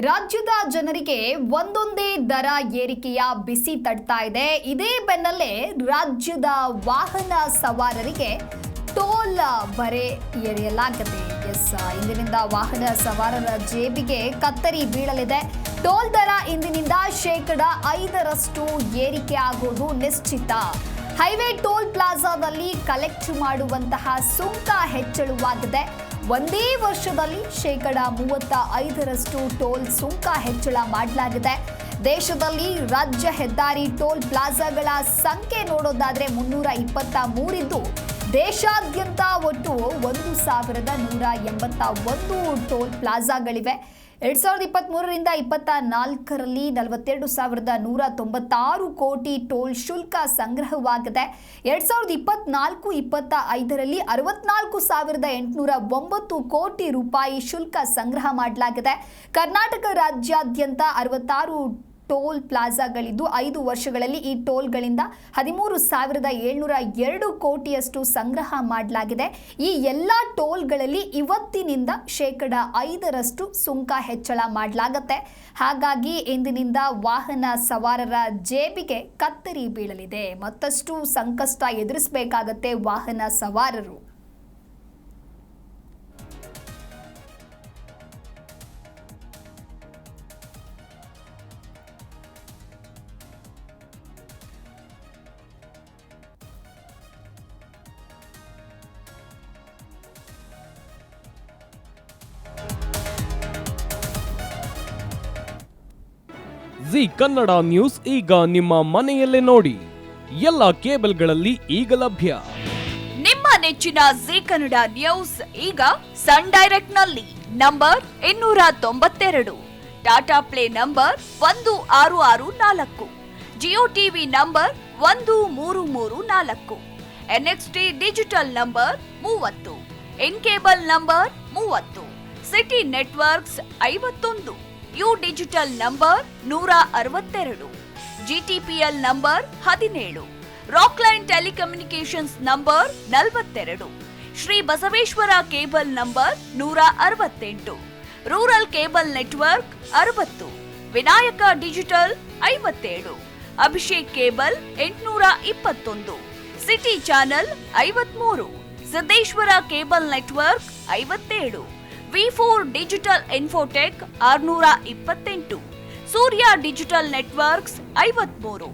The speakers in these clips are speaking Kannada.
ರಾಜ್ಯದ ಜನರಿಗೆ ಒಂದೊಂದೇ ದರ ಏರಿಕೆಯ ಬಿಸಿ ತಡ್ತಾ ಇದೆ. ಇದೇ ಬೆನ್ನಲ್ಲೇ ರಾಜ್ಯದ ವಾಹನ ಸವಾರರಿಗೆ ಟೋಲ್ ಬರೆ ಏರಿಯಲಾಗಿದೆ. ಇಂದಿನಿಂದ ವಾಹನ ಸವಾರರ ಜೇಬಿಗೆ ಕತ್ತರಿ ಬೀಳಲಿದೆ. ಟೋಲ್ ದರ ಇಂದಿನಿಂದ 5% ಏರಿಕೆ ಆಗುವುದು ನಿಶ್ಚಿತ. ಹೈವೇ ಟೋಲ್ ಪ್ಲಾಜಾದಲ್ಲಿ ಕಲೆಕ್ಟ್ ಮಾಡುವಂತಹ ಸುಂಕ ಹೆಚ್ಚಳವಾಗಿದೆ. ಒಂದೇ ವರ್ಷದಲ್ಲಿ 35% ಟೋಲ್ ಸುಂಕ ಹೆಚ್ಚಳ ಮಾಡಲಾಗಿದೆ. ದೇಶದಲ್ಲಿ ರಾಜ್ಯ ಹೆದ್ದಾರಿ ಟೋಲ್ ಪ್ಲಾಜಾಗಳ ಸಂಖ್ಯೆ ನೋಡೋದಾದ್ರೆ 323 ಇದ್ದು ದೇಶಾದ್ಯಂತ ಒಟ್ಟು 1181 ಟೋಲ್ ಪ್ಲಾಜಾಗಳಿವೆ. 2023ರಿಂದ 24ರಲ್ಲಿ 42,196 ಕೋಟಿ ಟೋಲ್ ಶುಲ್ಕ ಸಂಗ್ರಹವಾಗಿದೆ. 2024-25ರಲ್ಲಿ 64,809 ಕೋಟಿ ರೂಪಾಯಿ ಶುಲ್ಕ ಸಂಗ್ರಹ ಮಾಡಲಾಗಿದೆ. ಕರ್ನಾಟಕ ರಾಜ್ಯಾದ್ಯಂತ 66 ಟೋಲ್ ಪ್ಲಾಜಾಗಳಿದ್ದು 5 ವರ್ಷಗಳಲ್ಲಿ ಈ ಟೋಲ್ಗಳಿಂದ 13,702 ಕೋಟಿಯಷ್ಟು ಸಂಗ್ರಹ ಮಾಡಲಾಗಿದೆ. ಈ ಎಲ್ಲ ಟೋಲ್ಗಳಲ್ಲಿ ಇವತ್ತಿನಿಂದ 5% ಸುಂಕ ಹೆಚ್ಚಳ ಮಾಡಲಾಗುತ್ತೆ. ಹಾಗಾಗಿ ಇಂದಿನಿಂದ ವಾಹನ ಸವಾರರ ಜೇಬಿಗೆ ಕತ್ತರಿ ಬೀಳಲಿದೆ. ಮತ್ತಷ್ಟು ಸಂಕಷ್ಟ ಎದುರಿಸಬೇಕಾಗತ್ತೆ ವಾಹನ ಸವಾರರು. ಜಿ ಕನ್ನಡ ನ್ಯೂಸ್ ಈಗ ನಿಮ್ಮ ಮನೆಯಲ್ಲೇ ನೋಡಿ. ಎಲ್ಲ ಕೇಬಲ್ಗಳಲ್ಲಿ ಈಗ ಲಭ್ಯ. ನಿಮ್ಮ ನೆಚ್ಚಿನ ಜಿ ಕನ್ನಡ ನ್ಯೂಸ್ ಈಗ ಸನ್ ಡೈರೆಕ್ಟ್ ನಲ್ಲಿ number 292, Tata play number 1664, Jio TV number 1334, NXT digital number 30, in cable number 30, city networks 51, U digital number 162, GTPL number 17, Rockline telecommunications number 42, Shri Basaveshwara cable number 168, rural cable network 60, Vinayaka digital 57, Abhishek cable 821, city channel 53, Siddeshwara cable network 57, V4 digital Infotech 628, Surya digital networks 53,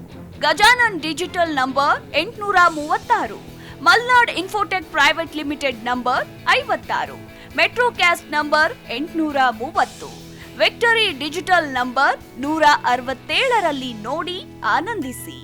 Gajanan digital number 836, Malnad Infotech Private Limited number 56, Metrocast number 830, Victory Digital number 167ರಲ್ಲಿ ನೋಡಿ ಆನಂದಿಸಿ.